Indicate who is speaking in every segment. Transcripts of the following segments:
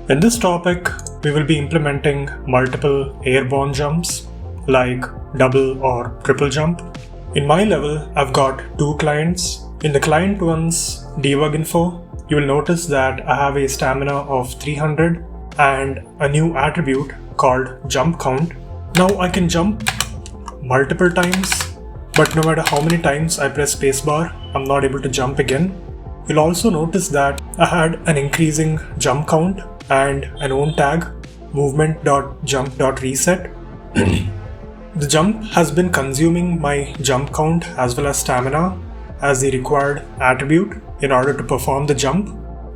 Speaker 1: In this topic, we will be implementing multiple airborne jumps like double or triple jump. In my level, I've got two clients. In the client one's debug info, you will notice that I have a stamina of 300 and a new attribute called jump count. Now I can jump multiple times, but no matter how many times I press spacebar, I'm not able to jump again. You'll also notice that I had an increasing jump count and an own tag movement.jump.reset. The jump has been consuming my jump count as well as stamina as the required attribute in order to perform the jump,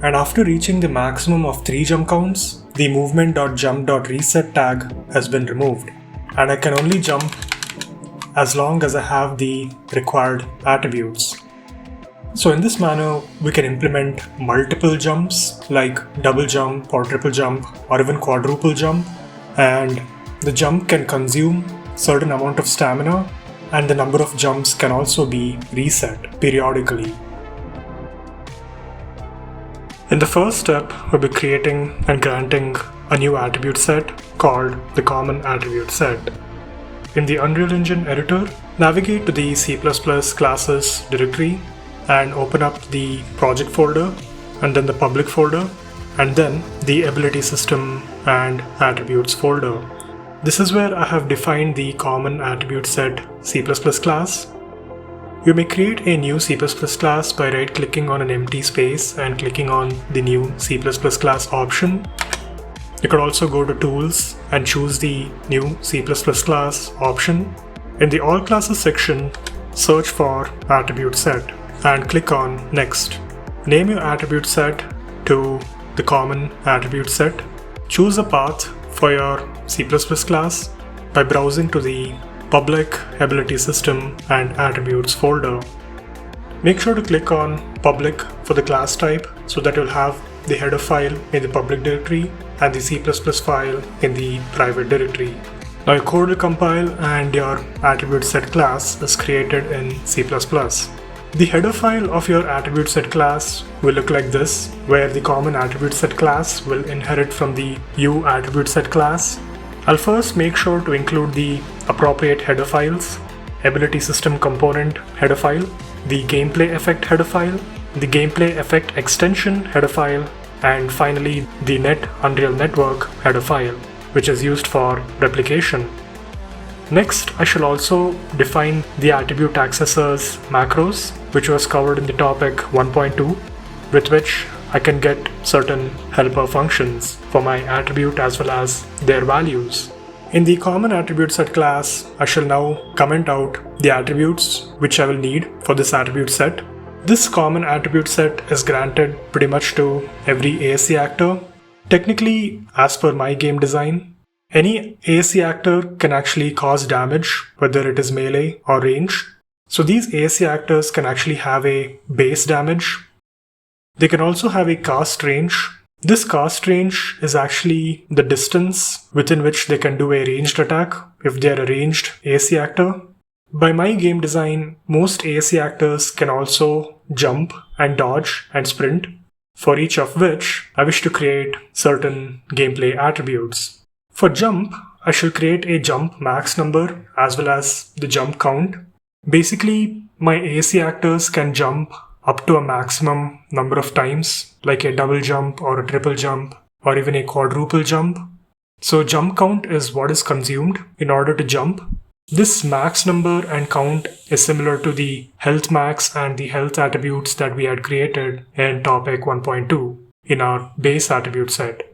Speaker 1: and after reaching the maximum of 3 jump counts, the movement.jump.reset tag has been removed, and I can only jump as long as I have the required attributes. So in this manner, we can implement multiple jumps like double jump or triple jump or even quadruple jump, and the jump can consume certain amount of stamina and the number of jumps can also be reset periodically. In the first step, we'll be creating and granting a new attribute set called the common attribute set. In the Unreal Engine editor, navigate to the C++ classes directory and open up the project folder and then the public folder and then the ability system and attributes folder. This is where I have defined the common attribute set C++ class. You may create a new C++ class by right-clicking on an empty space and clicking on the new C++ class option. You could also go to Tools and choose the new C++ class option. In the All Classes section, search for attribute set and click on Next. Name your attribute set to the common attribute set. Choose a path for your C++ class by browsing to the Public, Ability System and Attributes folder. Make sure to click on Public for the class type so that you'll have the header file in the public directory and the C++ file in the private directory. Now your code will compile and your attribute set class is created in C++. The header file of your attribute set class will look like this, where the common attribute set class will inherit from the U attribute set class. I'll first make sure to include the appropriate header files: ability system component header file, the gameplay effect header file, the gameplay effect extension header file, and finally the net Unreal Network header file, which is used for replication. Next, I shall also define the attribute accessors macros, which was covered in the topic 1.2, with which I can get certain helper functions for my attribute as well as their values. In the common attribute set class, I shall now comment out the attributes which I will need for this attribute set. This common attribute set is granted pretty much to every ASC actor. Technically, as per my game design, any ASC actor can actually cause damage, whether it is melee or range. So these ASC actors can actually have a base damage. They can also have a cast range. This cast range is actually the distance within which they can do a ranged attack if they are a ranged ASC actor. By my game design, most ASC actors can also jump and dodge and sprint, for each of which I wish to create certain gameplay attributes. For jump, I shall create a jump max number as well as the jump count. Basically, my ASC actors can jump up to a maximum number of times, like a double jump or a triple jump or even a quadruple jump. So jump count is what is consumed in order to jump. This max number and count is similar to the health max and the health attributes that we had created in topic 1.2 in our base attribute set.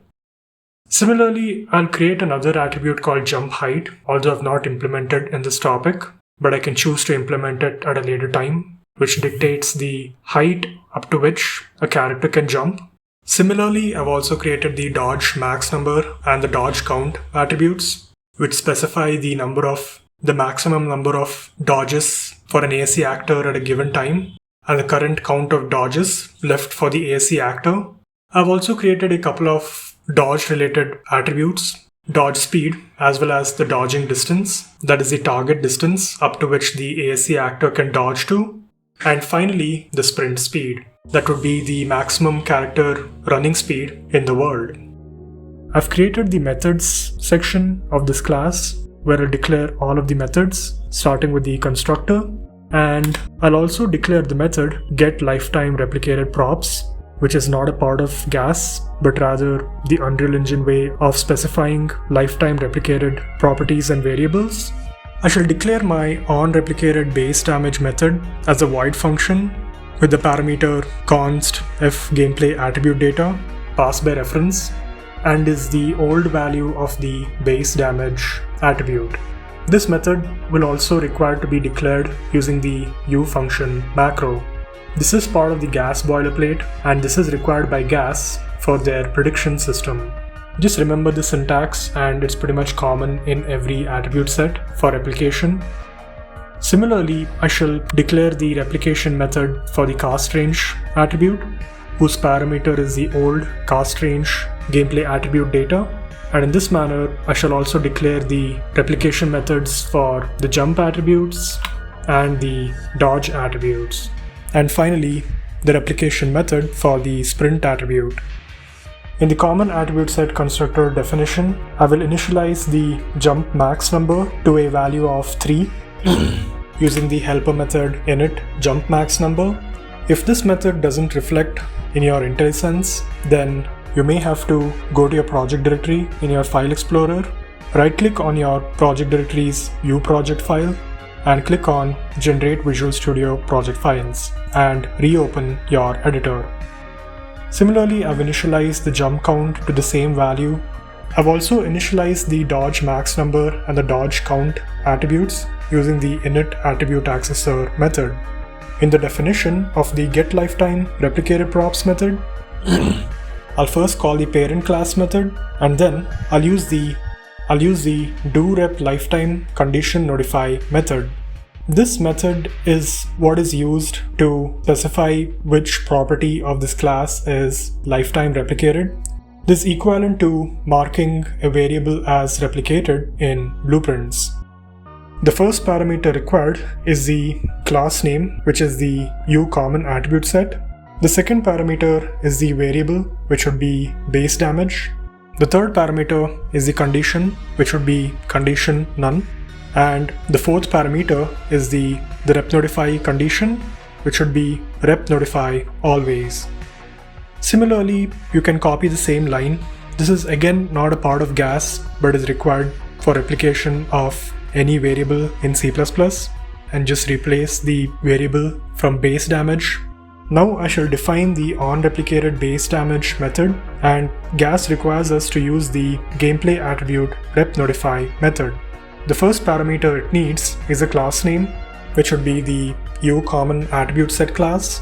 Speaker 1: Similarly, I'll create another attribute called jump height, although I've not implemented in this topic, but I can choose to implement it at a later time, which dictates the height up to which a character can jump. Similarly, I've also created the dodge max number and the dodge count attributes, which specify the maximum number of dodges for an ASC actor at a given time and the current count of dodges left for the ASC actor. I've also created a couple of dodge related attributes: dodge speed as well as the dodging distance, that is the target distance up to which the ASC actor can dodge to, and finally the sprint speed, that would be the maximum character running speed in the world. I've created the methods section of this class where I'll declare all of the methods starting with the constructor, and I'll also declare the method getLifetimeReplicated_props, which is not a part of GAS, but rather the Unreal Engine way of specifying lifetime replicated properties and variables. I shall declare my onReplicatedBaseDamage method as a void function with the parameter const fGameplayAttributeData passed by reference, and is the old value of the base damage attribute. This method will also require to be declared using the u function macro. This is part of the GAS boilerplate, and this is required by GAS for their prediction system. Just remember the syntax, and it's pretty much common in every attribute set for replication. Similarly, I shall declare the replication method for the cast range attribute, whose parameter is the old cast range gameplay attribute data. And in this manner, I shall also declare the replication methods for the jump attributes and the dodge attributes. And finally, the replication method for the sprint attribute. In the common attribute set constructor definition, I will initialize the jump max number to a value of 3 using the helper method init jump max number. If this method doesn't reflect in your IntelliSense, then you may have to go to your project directory in your file explorer, right-click on your project directory's uproject file, and click on Generate Visual Studio Project Files and reopen your editor. Similarly, I've initialized the jump count to the same value. I've also initialized the dodge max number and the dodge count attributes using the init attribute accessor method. In the definition of the getLifetimeReplicated_props method, I'll first call the parent class method, and then I'll use the doRepLifetimeConditionNotify method. This method is what is used to specify which property of this class is lifetime replicated. This is equivalent to marking a variable as replicated in blueprints. The first parameter required is the class name, which is the uCommon attribute set. The second parameter is the variable, which would be base damage. The third parameter is the condition, which would be condition none. And the fourth parameter is the repNotify condition, which would be repNotify always. Similarly, you can copy the same line. This is again not a part of GAS, but is required for replication of any variable in C++, and just replace the variable from base damage. Now I shall define the onReplicatedBaseDamage method, and GAS requires us to use the gameplay attribute repNotify method. The first parameter it needs is a class name, which would be the uCommon attribute set class.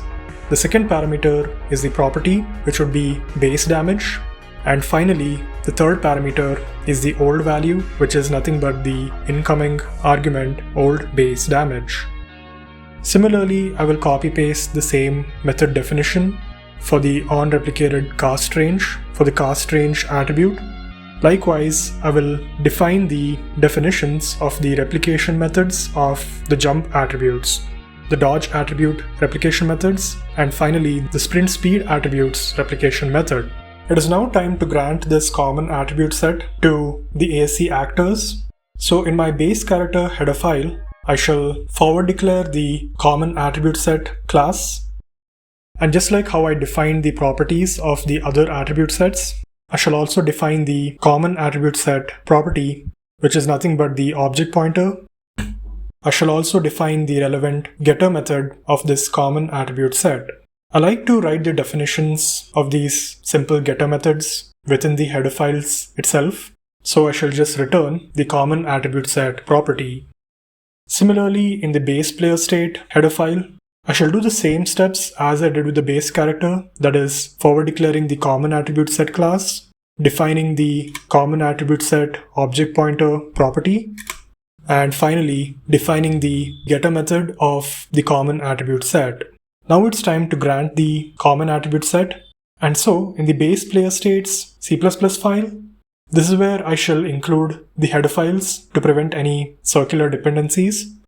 Speaker 1: The second parameter is the property, which would be base damage. And finally, the third parameter is the old value, which is nothing but the incoming argument old base damage. Similarly, I will copy paste the same method definition for the onReplicated cast range for the cast range attribute. Likewise, I will define the definitions of the replication methods of the jump attributes, the dodge attribute replication methods, and finally the sprint speed attributes replication method. It is now time to grant this common attribute set to the ASC actors. So in my base character header file, I shall forward declare the common attribute set class. And just like how I defined the properties of the other attribute sets, I shall also define the common attribute set property, which is nothing but the object pointer. I shall also define the relevant getter method of this common attribute set. I like to write the definitions of these simple getter methods within the header files itself, so I shall just return the common attribute set property. Similarly, in the base player state header file, I shall do the same steps as I did with the base character, that is, forward declaring the common attribute set class, defining the common attribute set object pointer property, and finally defining the getter method of the common attribute set. Now it's time to grant the common attribute set, and so in the base player states C++ file, this is where I shall include the header files to prevent any circular dependencies.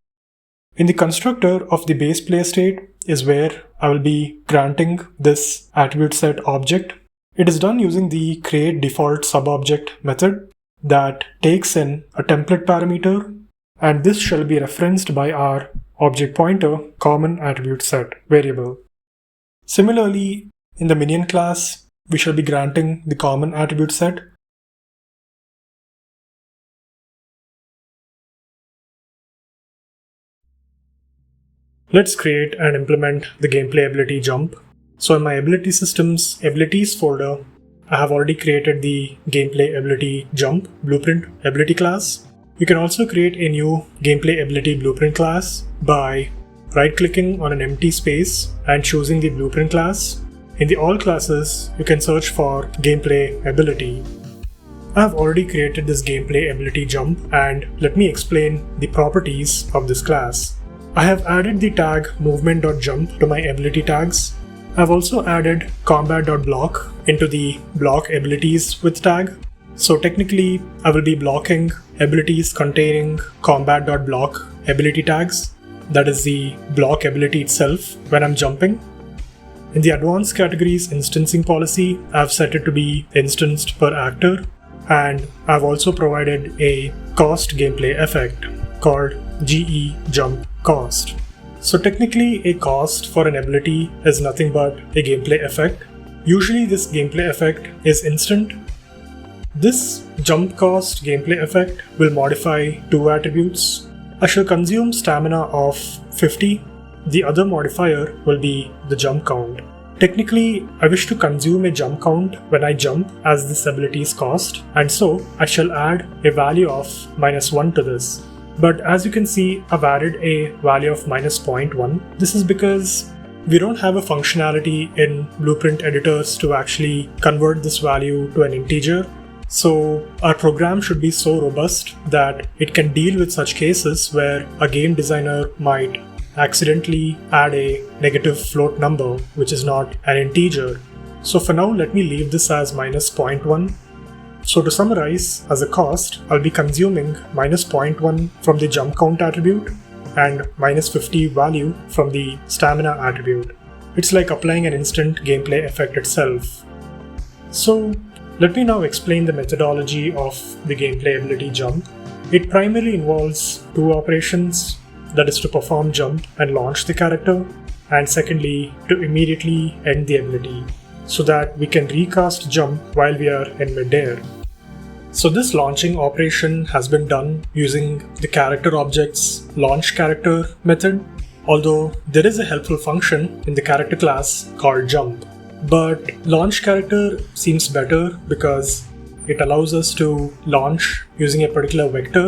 Speaker 1: In the constructor of the base player state is where I will be granting this attribute set object. It is done using the createDefaultSubObject method that takes in a template parameter, and this shall be referenced by our object pointer commonAttributeSet variable. Similarly, in the minion class, we shall be granting the commonAttributeSet. Let's create and implement the gameplay ability jump. So in my ability system's abilities folder, I have already created the gameplay ability jump blueprint ability class. You can also create a new gameplay ability blueprint class by right-clicking on an empty space and choosing the blueprint class. In the all classes, you can search for gameplay ability. I have already created this gameplay ability jump, and let me explain the properties of this class. I have added the tag movement.jump to my ability tags. I've also added combat.block into the block abilities with tag. So technically, I will be blocking abilities containing combat.block ability tags. That is the block ability itself when I'm jumping. In the advanced categories instancing policy, I've set it to be instanced per actor, and I've also provided a cost gameplay effect called GE jump cost. So technically, a cost for an ability is nothing but a gameplay effect. Usually this gameplay effect is instant. This jump cost gameplay effect will modify two attributes. I shall consume stamina of 50. The other modifier will be the jump count. Technically, I wish to consume a jump count when I jump as this ability's cost, and so I shall add a value of -1 to this. But as you can see, I've added a value of -0.1. This is because we don't have a functionality in Blueprint editors to actually convert this value to an integer. So our program should be so robust that it can deal with such cases where a game designer might accidentally add a negative float number, which is not an integer. So for now, let me leave this as -0.1. So to summarize, as a cost, I'll be consuming -0.1 from the jump count attribute and -50 value from the stamina attribute. It's like applying an instant gameplay effect itself. So let me now explain the methodology of the gameplay ability jump. It primarily involves two operations, that is to perform jump and launch the character, and secondly, to immediately end the ability, so that we can recast jump while we are in midair. So this launching operation has been done using the character object's launch character method, although there is a helpful function in the character class called jump. But launch character seems better because it allows us to launch using a particular vector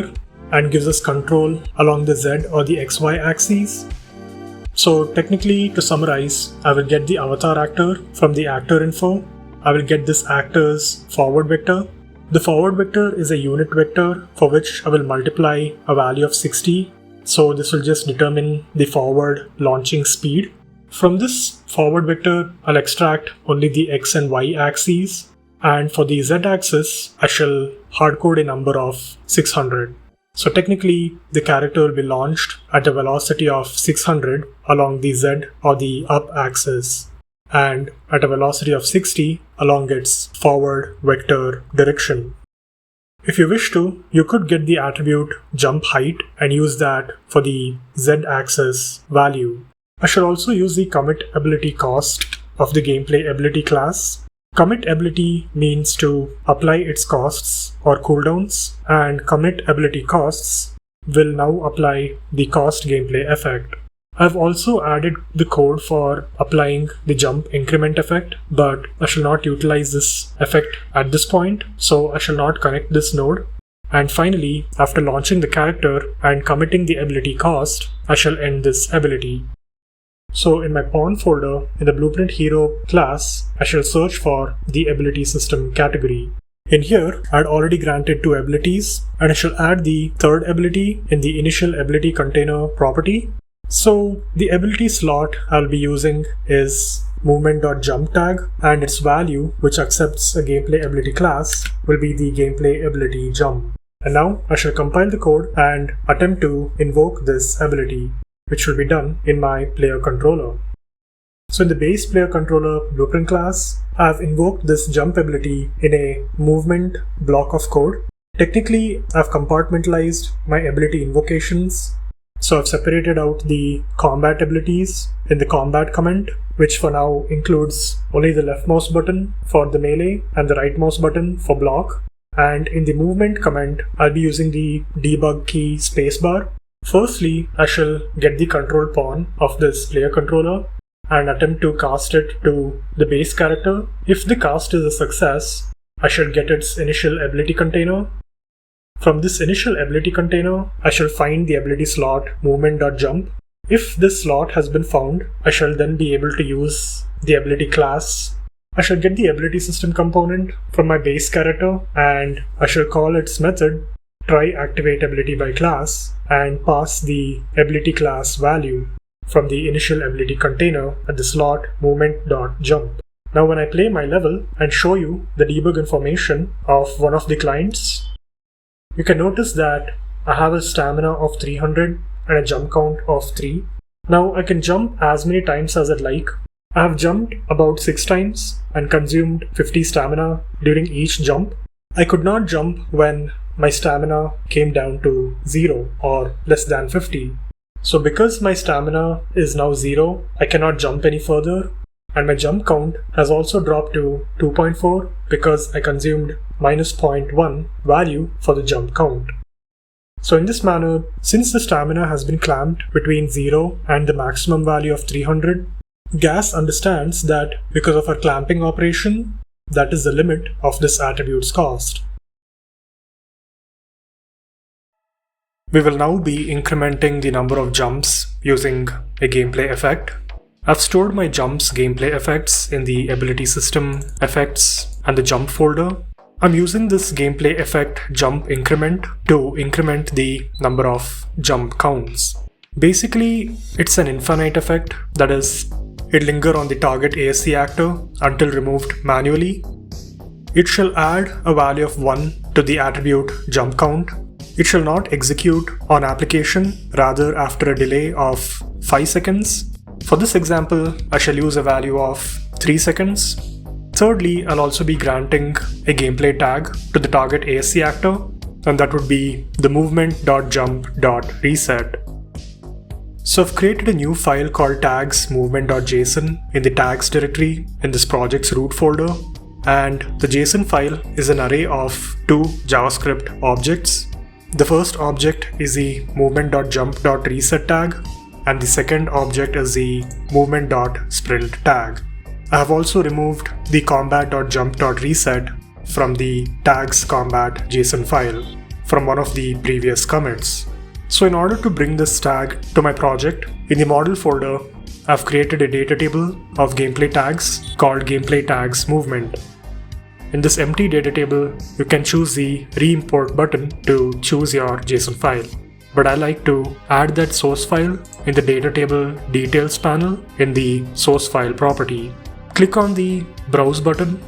Speaker 1: and gives us control along the Z or the XY axes. So technically, to summarize, I will get the avatar actor from the actor info. I will get this actor's forward vector. The forward vector is a unit vector for which I will multiply a value of 60. So this will just determine the forward launching speed. From this forward vector, I'll extract only the X and Y axes. And for the Z axis, I shall hardcode a number of 600. So technically, the character will be launched at a velocity of 600 along the Z or the up axis, and at a velocity of 60 along its forward vector direction. If you wish to, you could get the attribute jump height and use that for the Z axis value. I shall also use the commit ability cost of the gameplay ability class. Commit ability means to apply its costs or cooldowns, and commit ability costs will now apply the cost gameplay effect. I've also added the code for applying the jump increment effect, but I shall not utilize this effect at this point, so I shall not connect this node. And finally, after launching the character and committing the ability cost, I shall end this ability. So in my pawn folder, in the Blueprint Hero class, I shall search for the ability system category. In here, I had already granted two abilities, and I shall add the third ability in the initial ability container property. So the ability slot I'll be using is movement.jump tag, and its value, which accepts a gameplay ability class, will be the gameplay ability jump. And now I shall compile the code and attempt to invoke this ability, which will be done in my player controller. So in the base player controller blueprint class, I've invoked this jump ability in a movement block of code. Technically, I've compartmentalized my ability invocations. So I've separated out the combat abilities in the combat comment, which for now includes only the left mouse button for the melee and the right mouse button for block. And in the movement comment, I'll be using the debug key spacebar. Firstly, I shall get the control pawn of this player controller and attempt to cast it to the base character. If the cast is a success, I shall get its initial ability container. From this initial ability container, I shall find the ability slot movement.jump. If this slot has been found, I shall then be able to use the ability class. I shall get the ability system component from my base character and I shall call its method tryActivateAbilityBy by class and pass the ability class value from the initial ability container at the slot movement.jump. Now when I play my level and show you the debug information of one of the clients, you can notice that I have a stamina of 300 and a jump count of 3. Now I can jump as many times as I'd like. I have jumped about 6 times and consumed 50 stamina during each jump. I could not jump when my stamina came down to 0 or less than 50. So because my stamina is now 0, I cannot jump any further, and my jump count has also dropped to 2.4 because I consumed minus 0.1 value for the jump count. So in this manner, since the stamina has been clamped between 0 and the maximum value of 300, Gas understands that because of our clamping operation, that is the limit of this attribute's cost. We will now be incrementing the number of jumps using a gameplay effect. I've stored my jumps gameplay effects in the ability system effects and the jump folder. I'm using this gameplay effect jump increment to increment the number of jump counts. Basically, it's an infinite effect, that is, it linger on the target ASC actor until removed manually. It shall add a value of 1 to the attribute jump count. It shall not execute on application, rather after a delay of 5 seconds. For this example, I shall use a value of 3 seconds. Thirdly, I'll also be granting a gameplay tag to the target ASC actor, and that would be the movement.jump.reset. So I've created a new file called tags movement.json in the tags directory in this project's root folder, and the JSON file is an array of 2 JavaScript objects. The first object is the movement.jump.reset tag, and the second object is the movement.sprint tag. I have also removed the combat.jump.reset from the tags combat JSON file from one of the previous commits. So in order to bring this tag to my project, in the model folder, I've created a data table of gameplay tags called gameplay tags movement. In this empty data table, you can choose the re-import button to choose your JSON file. But I like to add that source file in the data table details panel in the source file property. Click on the browse button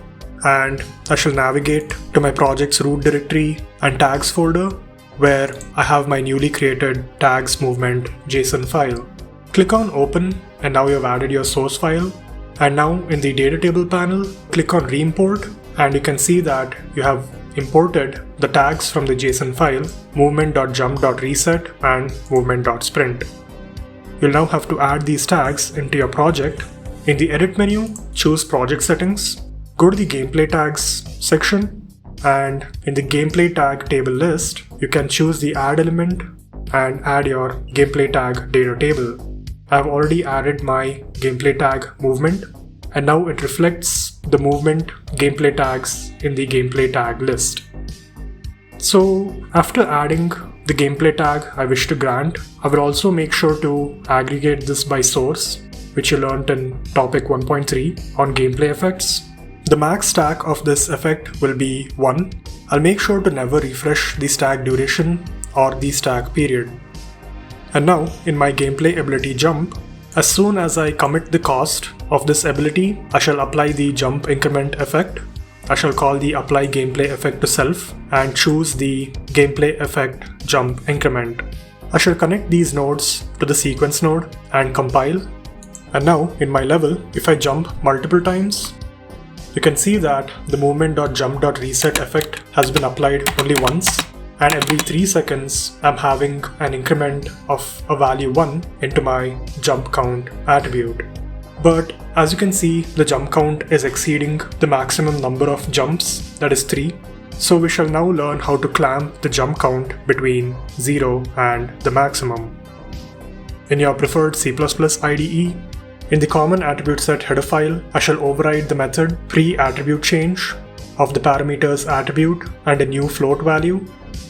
Speaker 1: and I shall navigate to my project's root directory and tags folder, where I have my newly created tags movement JSON file. Click on open and now you've added your source file. And now in the data table panel, click on re-import and you can see that you have imported the tags from the JSON file movement.jump.reset and movement.sprint. You'll now have to add these tags into your project. In the edit menu, choose project settings, go to the gameplay tags section, and in the gameplay tag table list, you can choose the add element and add your gameplay tag data table. I've already added my gameplay tag movement, and now it reflects the movement gameplay tags in the gameplay tag list. So after adding the gameplay tag I wish to grant, I will also make sure to aggregate this by source, which you learned in topic 1.3 on gameplay effects. The max stack of this effect will be 1. I'll make sure to never refresh the stack duration or the stack period. And now in my gameplay ability jump, as soon as I commit the cost of this ability, I shall apply the jump increment effect. I shall call the apply gameplay effect to self and choose the gameplay effect jump increment. I shall connect these nodes to the sequence node and compile. And now in my level, if I jump multiple times, you can see that the movement.jump.reset effect has been applied only once, and every 3 seconds I'm having an increment of a value 1 into my jump count attribute. But as you can see, the jump count is exceeding the maximum number of jumps, that is 3. So we shall now learn how to clamp the jump count between 0 and the maximum. In your preferred C++ IDE, in the common attribute set header file, I shall override the method pre-attribute change of the parameters attribute and a new float value,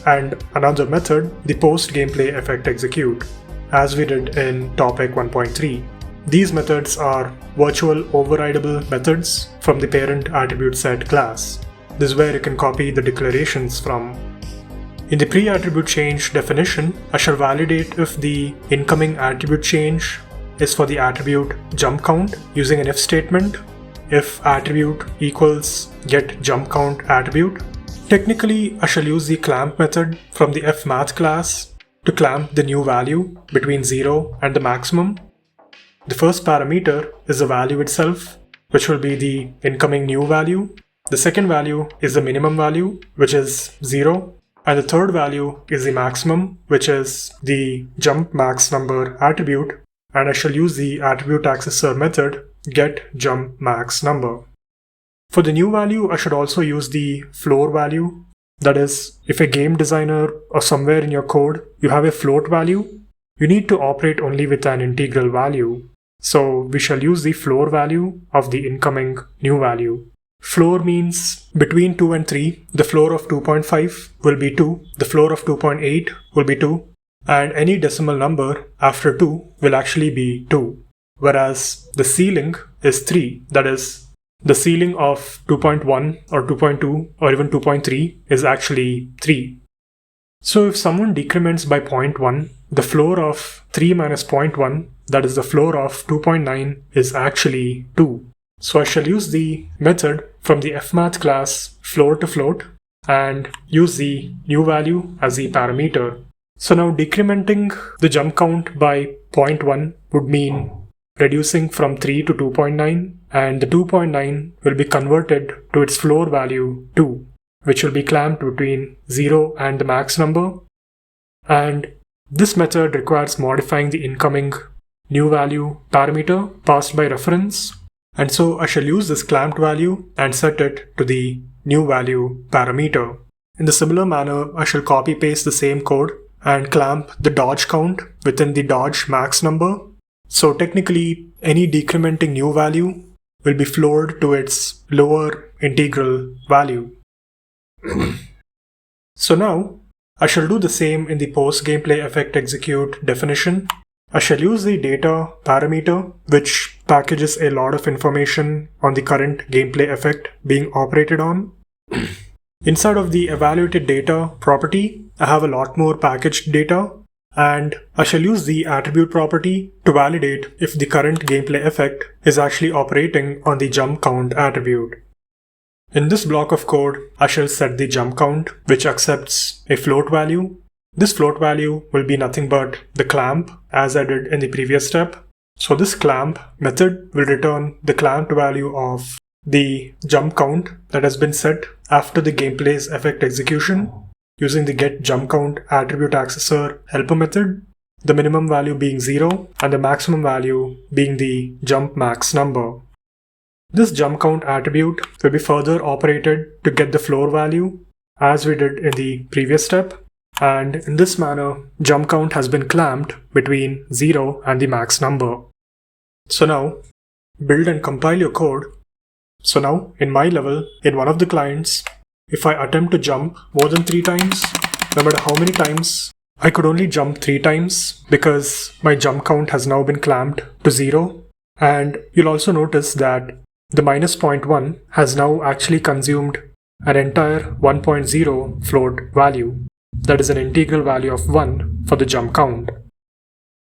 Speaker 1: and another method, the post gameplay effect execute, as we did in topic 1.3. These methods are virtual overridable methods from the parent attribute set class. This is where you can copy the declarations from. In the pre-attribute change definition, I shall validate if the incoming attribute change is for the attribute jump count using an if statement. If attribute equals get jump count attribute. Technically, I shall use the clamp method from the fmath class to clamp the new value between 0 and the maximum. The first parameter is the value itself, which will be the incoming new value. The second value is the minimum value, which is 0. And the third value is the maximum, which is the jump max number attribute. And I shall use the attribute accessor method get jump max number. For the new value, I should also use the floor value. That is, if a game designer or somewhere in your code you have a float value, you need to operate only with an integral value. So we shall use the floor value of the incoming new value. Floor means between 2 and 3, the floor of 2.5 will be 2, the floor of 2.8 will be 2, and any decimal number after 2 will actually be 2. Whereas the ceiling is 3, that is, the ceiling of 2.1 or 2.2 or even 2.3 is actually 3. So if someone decrements by 0.1, the floor of 3 minus 0.1, that is the floor of 2.9, is actually 2. So I shall use the method from the fmath class floor to float and use the new value as the parameter. So now decrementing the jump count by 0.1 would mean reducing from 3 to 2.9, and the 2.9 will be converted to its floor value 2, which will be clamped between 0 and the max number. And this method requires modifying the incoming new value parameter passed by reference. And so I shall use this clamped value and set it to the new value parameter. In the similar manner, I shall copy paste the same code and clamp the dodge count within the dodge max number. So technically, any decrementing new value will be floored to its lower integral value. So now, I shall do the same in the post gameplay effect execute definition. I shall use the data parameter, which packages a lot of information on the current gameplay effect being operated on. Inside of the evaluated data property, I have a lot more packaged data, and I shall use the attribute property to validate if the current gameplay effect is actually operating on the jump count attribute. In this block of code, I shall set the jump count, which accepts a float value. This float value will be nothing but the clamp, as I did in the previous step. So this clamp method will return the clamped value of the jump count that has been set after the gameplay's effect execution using the get jump count attribute accessor helper method, the minimum value being 0 and the maximum value being the jump max number. This jump count attribute will be further operated to get the floor value as we did in the previous step. And in this manner, jump count has been clamped between 0 and the max number. So now, build and compile your code. So now, in my level, in one of the clients, if I attempt to jump more than 3 times, no matter how many times, I could only jump 3 times because my jump count has now been clamped to 0. And you'll also notice that the minus 0.1 has now actually consumed an entire 1.0 float value. That is an integral value of 1 for the jump count.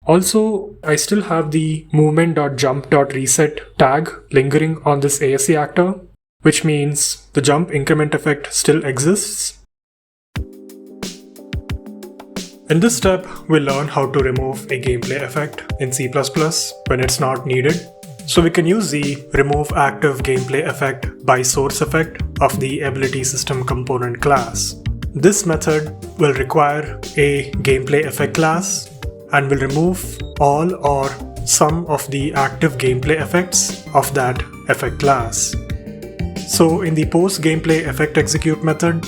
Speaker 1: Also, I still have the movement.jump.reset tag lingering on this ASC actor, which means the jump increment effect still exists. In this step, we'll learn how to remove a gameplay effect in C++ when it's not needed. So we can use the remove active gameplay effect by source effect of the ability system component class. This method will require a gameplay effect class and will remove all or some of the active gameplay effects of that effect class. So in the post gameplay effect execute method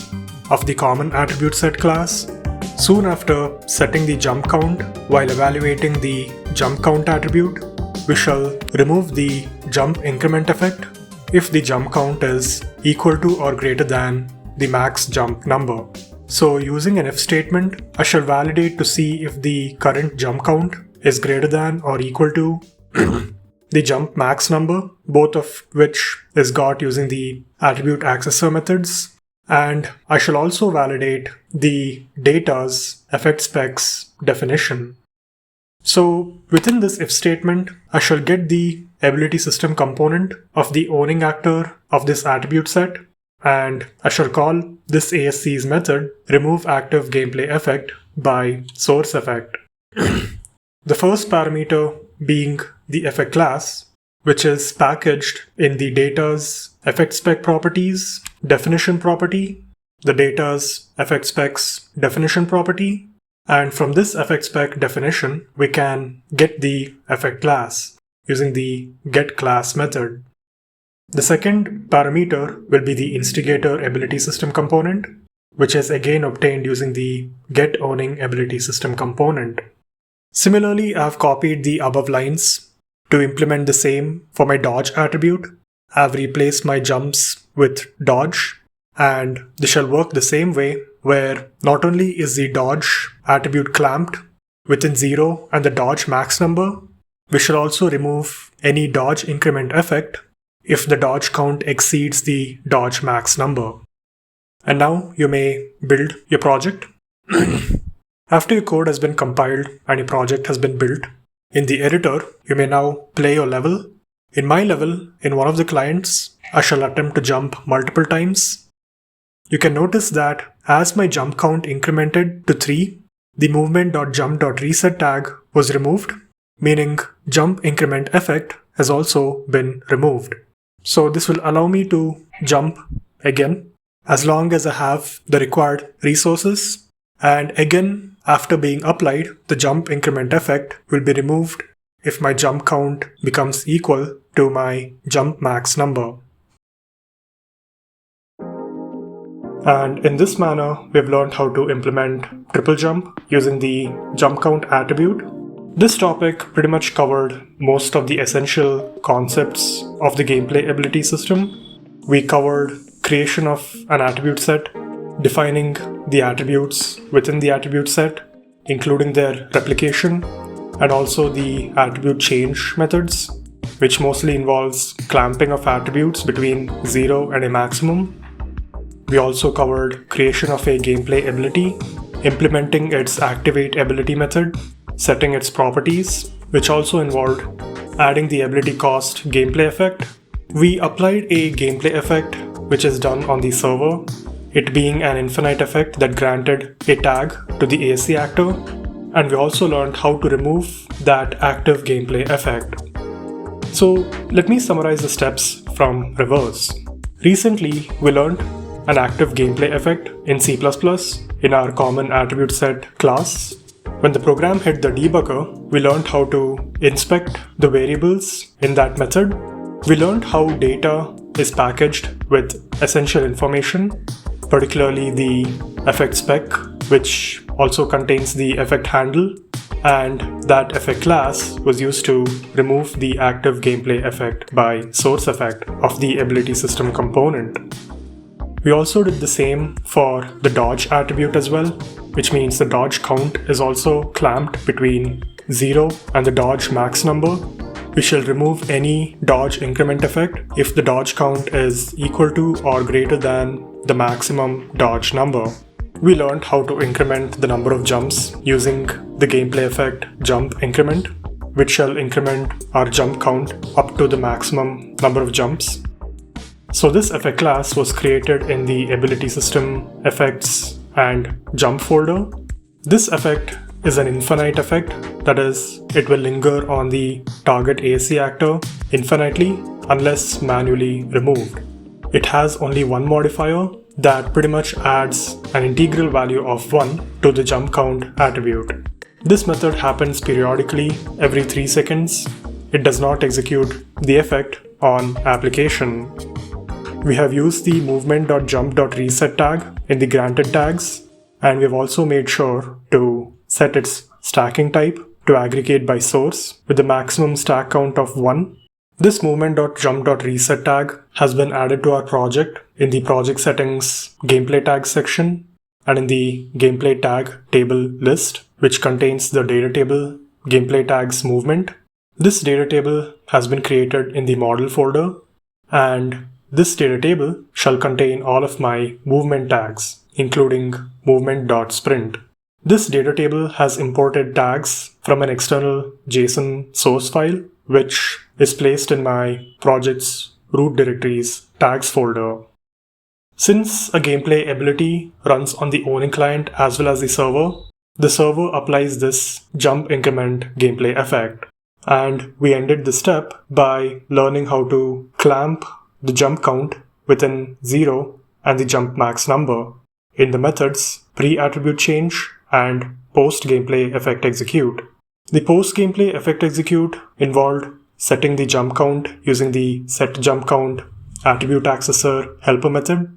Speaker 1: of the common attribute set class, soon after setting the jump count while evaluating the jump count attribute, we shall remove the jump increment effect if the jump count is equal to or greater than the max jump number. So using an if statement, I shall validate to see if the current jump count is greater than or equal to the jump max number, both of which is got using the attribute accessor methods. And I shall also validate the data's effect specs definition. So within this if statement, I shall get the ability system component of the owning actor of this attribute set, and I shall call this ASC's method remove active gameplay effect by source effect. The first parameter being the effect class, which is packaged in the data's effect spec properties definition property, the data's effect specs definition property, and from this effect spec definition, we can get the effect class using the getClass method. The second parameter will be the instigator ability system component, which is again obtained using the getOwning ability system component. Similarly, I've copied the above lines to implement the same for my dodge attribute. I've replaced my jumps with dodge, and this shall work the same way, where not only is the dodge attribute clamped within 0 and the dodge max number, we shall also remove any dodge increment effect if the dodge count exceeds the dodge max number. And now you may build your project. After your code has been compiled and your project has been built, in the editor, you may now play your level. In my level, in one of the clients, I shall attempt to jump multiple times. You can notice that as my jump count incremented to 3, the movement.jump.reset tag was removed, meaning jump increment effect has also been removed. So this will allow me to jump again as long as I have the required resources. And again, after being applied, the jump increment effect will be removed if my jump count becomes equal to my jump max number. And in this manner, we have learned how to implement triple jump using the jump count attribute. This topic pretty much covered most of the essential concepts of the gameplay ability system. We covered creation of an attribute set, defining the attributes within the attribute set, including their replication, and also the attribute change methods, which mostly involves clamping of attributes between 0 and a maximum. We also covered creation of a gameplay ability, implementing its activate ability method, setting its properties, which also involved adding the ability cost gameplay effect. We applied a gameplay effect, which is done on the server, it being an infinite effect that granted a tag to the ASC actor, and we also learned how to remove that active gameplay effect. So let me summarize the steps from reverse. Recently, we learned an active gameplay effect in C++ in our common attribute set class. When the program hit the debugger, we learned how to inspect the variables in that method. We learned how data is packaged with essential information, particularly the effect spec, which also contains the effect handle, and that effect class was used to remove the active gameplay effect by source effect of the ability system component. We also did the same for the dodge attribute as well, which means the dodge count is also clamped between 0 and the dodge max number. We shall remove any dodge increment effect if the dodge count is equal to or greater than the maximum dodge number. We learned how to increment the number of jumps using the gameplay effect jump increment, which shall increment our jump count up to the maximum number of jumps. So this effect class was created in the ability system effects and jump folder. This effect is an infinite effect, that is, it will linger on the target ASC actor infinitely unless manually removed. It has only one modifier that pretty much adds an integral value of 1 to the jump count attribute. This method happens periodically every 3 seconds. It does not execute the effect on application. We have used the movement.jump.reset tag in the granted tags, and we've also made sure to set its stacking type to aggregate by source with the maximum stack count of 1. This movement.jump.reset tag has been added to our project in the project settings gameplay tags section and in the gameplay tag table list, which contains the data table gameplay tags movement. This data table has been created in the model folder, and this data table shall contain all of my movement tags, including movement.sprint. This data table has imported tags from an external JSON source file, which is placed in my project's root directory's tags folder. Since a gameplay ability runs on the owning client as well as the server applies this jump increment gameplay effect. And we ended the step by learning how to clamp the jump count within 0 and the jump max number in the methods pre-attribute change and post-gameplay effect execute. The post-gameplay effect execute involved setting the jump count using the setJumpCount attribute accessor helper method.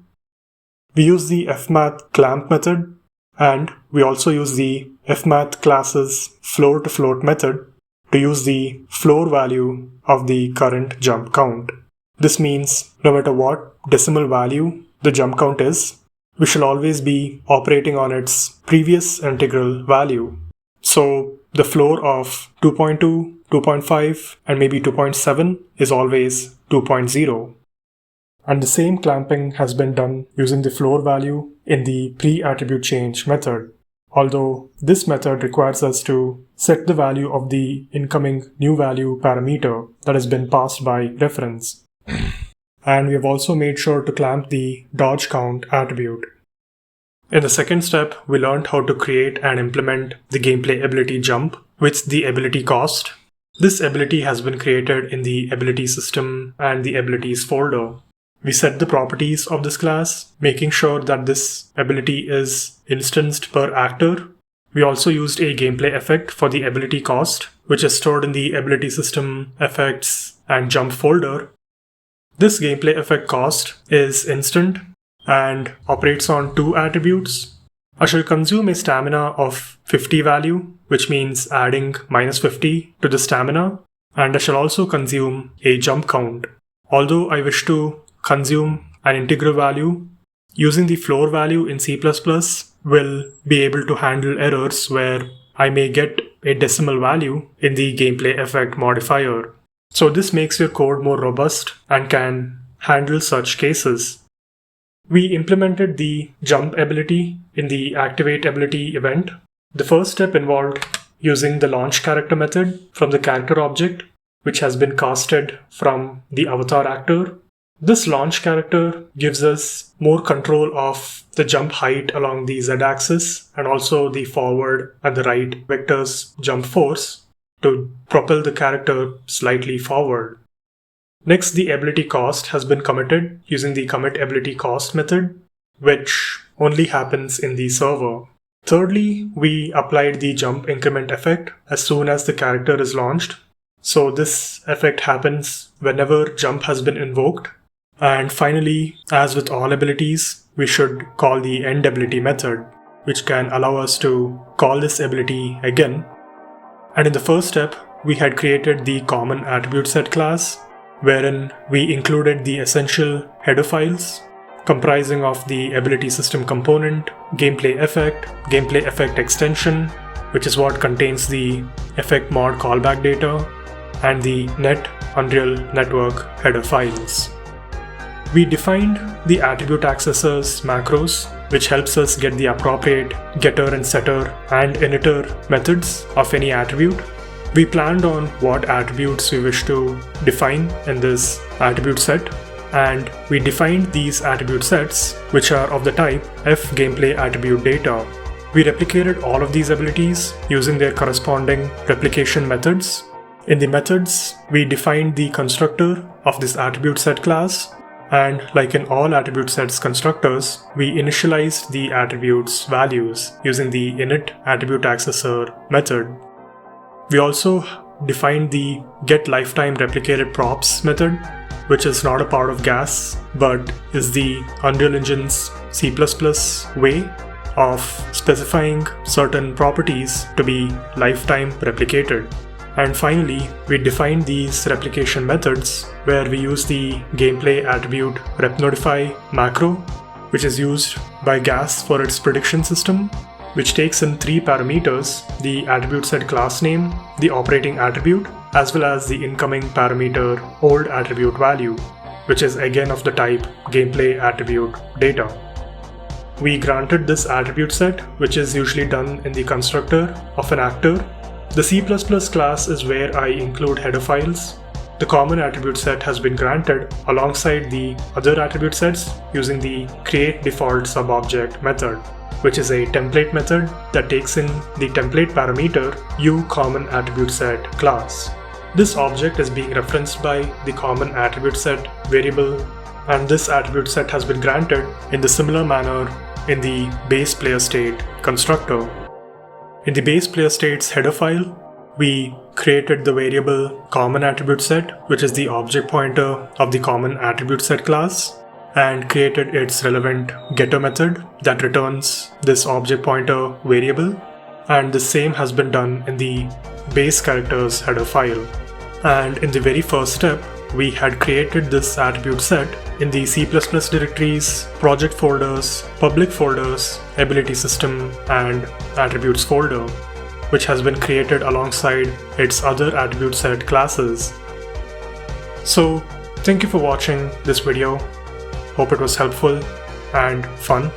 Speaker 1: We use the fmath clamp method, and we also use the fmath class's floor to float method to use the floor value of the current jump count. This means no matter what decimal value the jump count is, we shall always be operating on its previous integral value. So the floor of 2.2, 2.5, and maybe 2.7 is always 2.0. And the same clamping has been done using the floor value in the pre-attribute change method, although this method requires us to set the value of the incoming new value parameter that has been passed by reference. And we have also made sure to clamp the dodge count attribute. In the second step, we learned how to create and implement the gameplay ability jump with the ability cost. This ability has been created in the ability system and the abilities folder. We set the properties of this class, making sure that this ability is instanced per actor. We also used a gameplay effect for the ability cost, which is stored in the ability system effects and jump folder. This gameplay effect cost is instant and operates on 2 attributes. I shall consume a stamina of 50 value, which means adding minus 50 to the stamina, and I shall also consume a jump count. Although I wish to consume an integral value, using the floor value in C++ will be able to handle errors where I may get a decimal value in the gameplay effect modifier. So this makes your code more robust and can handle such cases. We implemented the jump ability in the activate ability event. The first step involved using the launch character method from the character object, which has been casted from the avatar actor. This launch character gives us more control of the jump height along the z-axis and also the forward and the right vectors jump force to propel the character slightly forward. Next, the ability cost has been committed using the commit ability cost method, which only happens in the server. Thirdly, we applied the jump increment effect as soon as the character is launched. So this effect happens whenever jump has been invoked. And finally, as with all abilities, we should call the end ability method, which can allow us to call this ability again. And in the first step, we had created the common attribute set class, wherein we included the essential header files comprising of the ability system component, gameplay effect extension, which is what contains the effect mod callback data, and the net Unreal Network header files. We defined the attribute accessors macros, which helps us get the appropriate getter and setter and initer methods of any attribute. We planned on what attributes we wish to define in this attribute set, and we defined these attribute sets, which are of the type fGameplay attribute data. We replicated all of these abilities using their corresponding replication methods. In the methods, we defined the constructor of this attribute set class, and like in all attribute sets constructors, we initialized the attributes values using the init attribute accessor method. We also defined the getLifetimeReplicated_props method, which is not a part of GAS, but is the Unreal Engine's C++ way of specifying certain properties to be lifetime replicated. And finally, we defined these replication methods where we use the gameplay attribute repNotify macro, which is used by GAS for its prediction system, which takes in 3 parameters: the attribute set class name, the operating attribute, as well as the incoming parameter old attribute value, which is again of the type gameplay attribute data. We granted this attribute set, which is usually done in the constructor of an actor. The C++ class is where I include header files. The common attribute set has been granted alongside the other attribute sets using the createDefaultSubObject method, which is a template method that takes in the template parameter uCommonAttributeSet class. This object is being referenced by the common attribute set variable, and this attribute set has been granted in the similar manner in the base player state constructor. In the base player state's header file, we created the variable common attribute set, which is the object pointer of the common attribute set class, and created its relevant getter method that returns this object pointer variable, and the same has been done in the base characters header file. And in the very first step, we had created this attribute set in the C++ directories, project folders, public folders, ability system, and attributes folder, which has been created alongside its other attribute set classes. So, thank you for watching this video. Hope it was helpful and fun.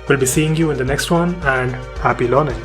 Speaker 1: We'll be seeing you in the next one, and happy learning.